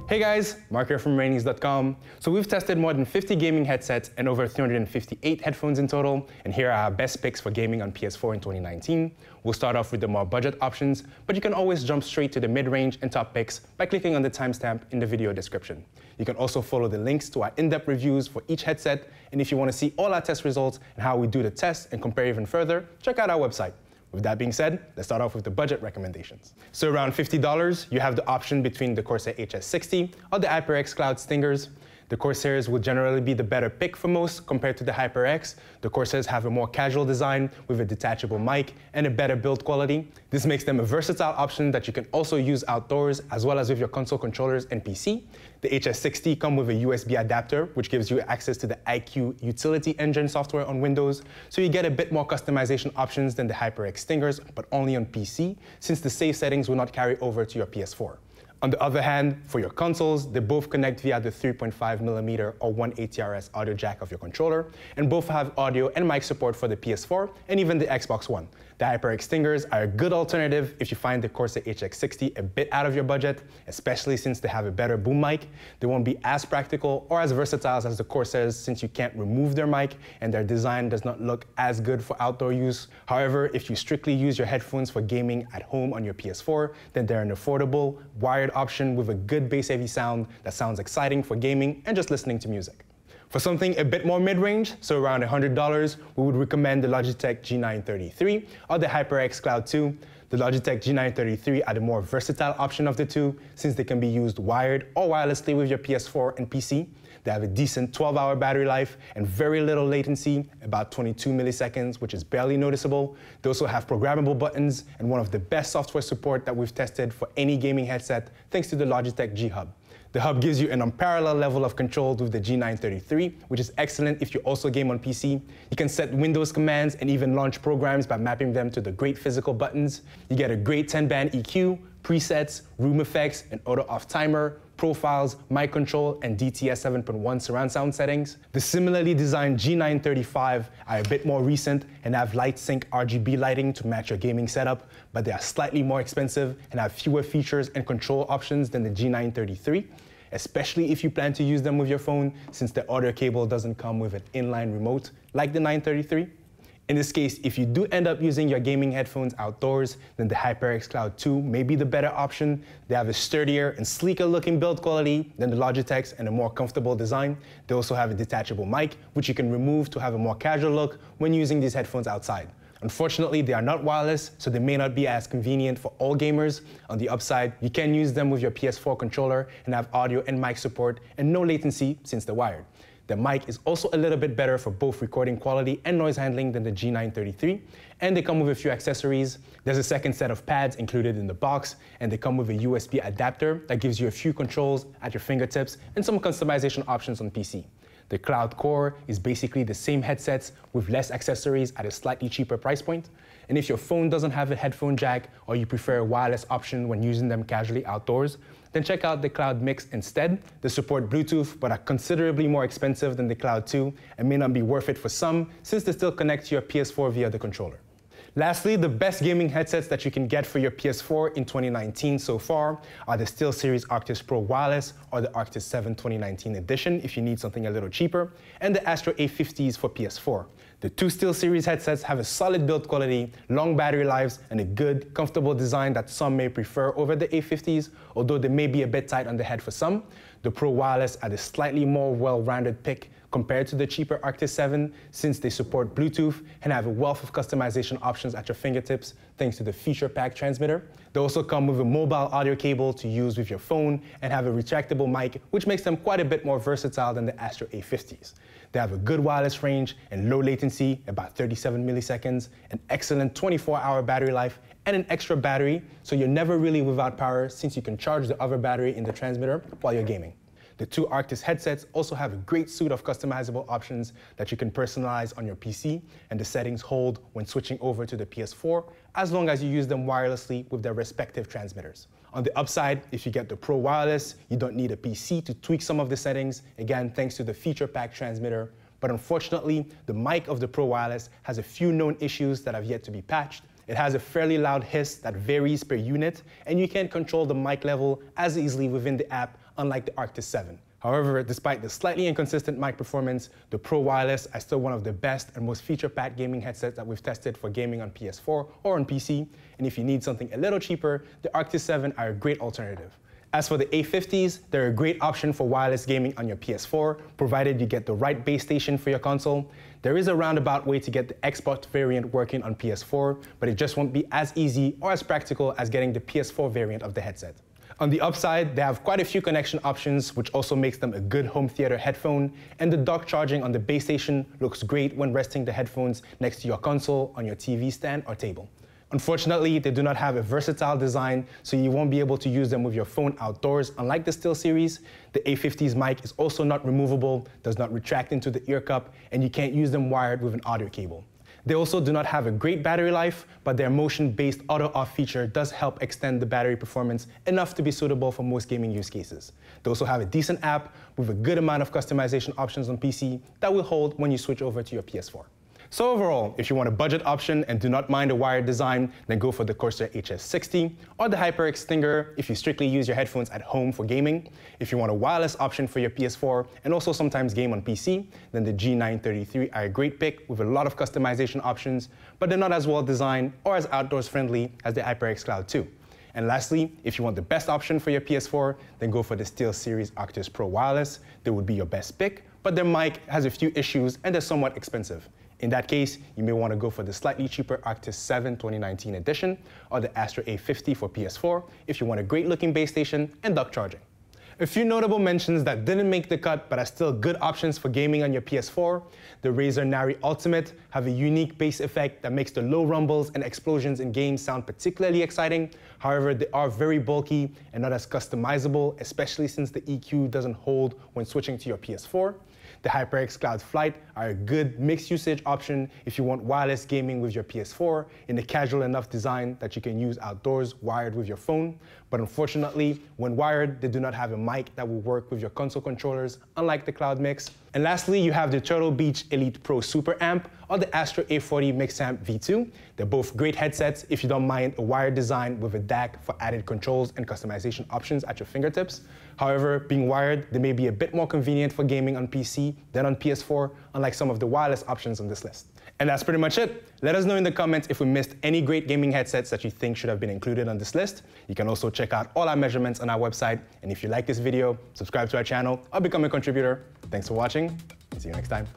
Hey guys, Mark here from Rainies.com. So we've tested more than 50 gaming headsets and over 358 headphones in total, and here are our best picks for gaming on PS4 in 2019. We'll start off with the more budget options, but you can always jump straight to the mid-range and top picks by clicking on the timestamp in the video description. You can also follow the links to our in-depth reviews for each headset, and if you want to see all our test results and how we do the test and compare even further, check out our website. With that being said, let's start off with the budget recommendations. So around $50, you have the option between the Corsair HS60 or the HyperX Cloud Stingers. The Corsairs will generally be the better pick for most compared to the HyperX. The Corsairs have a more casual design with a detachable mic and a better build quality. This makes them a versatile option that you can also use outdoors as well as with your console controllers and PC. The HS60 comes with a USB adapter, which gives you access to the iCUE utility engine software on Windows, so you get a bit more customization options than the HyperX Stingers, but only on PC, since the save settings will not carry over to your PS4. On the other hand, for your consoles, they both connect via the 3.5mm or 180Rs audio jack of your controller, and both have audio and mic support for the PS4 and even the Xbox One. The HyperX Stingers are a good alternative if you find the Corsair HX60 a bit out of your budget, especially since they have a better boom mic. They won't be as practical or as versatile as the Corsairs since you can't remove their mic and their design does not look as good for outdoor use. However, if you strictly use your headphones for gaming at home on your PS4, then they're an affordable, wired option with a good bass-heavy sound that sounds exciting for gaming and just listening to music. For something a bit more mid-range, so around $100, we would recommend the Logitech G933 or the HyperX Cloud 2. The Logitech G933 are the more versatile option of the two, since they can be used wired or wirelessly with your PS4 and PC. They have a decent 12-hour battery life and very little latency, about 22 milliseconds, which is barely noticeable. They also have programmable buttons and one of the best software support that we've tested for any gaming headset, thanks to the Logitech G Hub. The Hub gives you an unparalleled level of control with the G933, which is excellent if you also game on PC. You can set Windows commands and even launch programs by mapping them to the great physical buttons. You get a great 10-band EQ, presets, room effects, an auto-off timer, profiles, mic control, and DTS 7.1 surround sound settings. The similarly designed G935 are a bit more recent and have light sync RGB lighting to match your gaming setup, but they are slightly more expensive and have fewer features and control options than the G933, especially if you plan to use them with your phone, since the audio cable doesn't come with an inline remote like the 933. In this case, if you do end up using your gaming headphones outdoors, then the HyperX Cloud 2 may be the better option. They have a sturdier and sleeker looking build quality than the Logitech's and a more comfortable design. They also have a detachable mic, which you can remove to have a more casual look when using these headphones outside. Unfortunately, they are not wireless, so they may not be as convenient for all gamers. On the upside, you can use them with your PS4 controller and have audio and mic support and no latency since they're wired. The mic is also a little bit better for both recording quality and noise handling than the G933, and they come with a few accessories. There's a second set of pads included in the box, and they come with a USB adapter that gives you a few controls at your fingertips and some customization options on PC. The Cloud Core is basically the same headsets with less accessories at a slightly cheaper price point. And if your phone doesn't have a headphone jack or you prefer a wireless option when using them casually outdoors, then check out the Cloud Mix instead. They support Bluetooth but are considerably more expensive than the Cloud 2 and may not be worth it for some since they still connect to your PS4 via the controller. Lastly, the best gaming headsets that you can get for your PS4 in 2019 so far are the SteelSeries Arctis Pro Wireless or the Arctis 7 2019 edition if you need something a little cheaper, and the Astro A50s for PS4. The two SteelSeries headsets have a solid build quality, long battery lives, and a good, comfortable design that some may prefer over the A50s, although they may be a bit tight on the head for some. The Pro Wireless are the slightly more well-rounded pick compared to the cheaper Arctis 7, since they support Bluetooth and have a wealth of customization options at your fingertips thanks to the feature-packed transmitter. They also come with a mobile audio cable to use with your phone and have a retractable mic, which makes them quite a bit more versatile than the Astro A50s. They have a good wireless range and low latency, about 37 milliseconds, an excellent 24-hour battery life, and an extra battery, so you're never really without power since you can charge the other battery in the transmitter while you're gaming. The two Arctis headsets also have a great suite of customizable options that you can personalize on your PC, and the settings hold when switching over to the PS4, as long as you use them wirelessly with their respective transmitters. On the upside, if you get the Pro Wireless, you don't need a PC to tweak some of the settings, again thanks to the feature-packed transmitter. But unfortunately, the mic of the Pro Wireless has a few known issues that have yet to be patched. It has a fairly loud hiss that varies per unit, and you can't control the mic level as easily within the app unlike the Arctis 7. However, despite the slightly inconsistent mic performance, the Pro Wireless are still one of the best and most feature-packed gaming headsets that we've tested for gaming on PS4 or on PC. And if you need something a little cheaper, the Arctis 7 are a great alternative. As for the A50s, they're a great option for wireless gaming on your PS4, provided you get the right base station for your console. There is a roundabout way to get the Xbox variant working on PS4, but it just won't be as easy or as practical as getting the PS4 variant of the headset. On the upside, they have quite a few connection options, which also makes them a good home theater headphone, and the dock charging on the base station looks great when resting the headphones next to your console, on your TV stand, or table. Unfortunately, they do not have a versatile design, so you won't be able to use them with your phone outdoors, unlike the SteelSeries. The A50's mic is also not removable, does not retract into the ear cup, and you can't use them wired with an audio cable. They also do not have a great battery life, but their motion-based auto-off feature does help extend the battery performance enough to be suitable for most gaming use cases. They also have a decent app with a good amount of customization options on PC that will hold when you switch over to your PS4. So overall, if you want a budget option and do not mind a wired design, then go for the Corsair HS60 or the HyperX Stinger if you strictly use your headphones at home for gaming. If you want a wireless option for your PS4 and also sometimes game on PC, then the G933 are a great pick with a lot of customization options, but they're not as well designed or as outdoors friendly as the HyperX Cloud 2. And lastly, if you want the best option for your PS4, then go for the SteelSeries Arctis Pro Wireless. They would be your best pick, but their mic has a few issues and they're somewhat expensive. In that case, you may want to go for the slightly cheaper Arctis 7 2019 edition or the Astro A50 for PS4 if you want a great-looking base station and dock charging. A few notable mentions that didn't make the cut but are still good options for gaming on your PS4. The Razer Nari Ultimate have a unique bass effect that makes the low rumbles and explosions in games sound particularly exciting. However, they are very bulky and not as customizable, especially since the EQ doesn't hold when switching to your PS4. The HyperX Cloud Flight are a good mixed usage option if you want wireless gaming with your PS4 in a casual enough design that you can use outdoors wired with your phone. But unfortunately, when wired, they do not have a mic that will work with your console controllers, unlike the Cloud Mix. And lastly, you have the Turtle Beach Elite Pro Super Amp or the Astro A40 Mixamp V2. They're both great headsets if you don't mind a wired design with a DAC for added controls and customization options at your fingertips. However, being wired, they may be a bit more convenient for gaming on PC than on PS4, unlike some of the wireless options on this list. And that's pretty much it. Let us know in the comments if we missed any great gaming headsets that you think should have been included on this list. You can also check out all our measurements on our website. And if you like this video, subscribe to our channel or become a contributor. Thanks for watching. See you next time.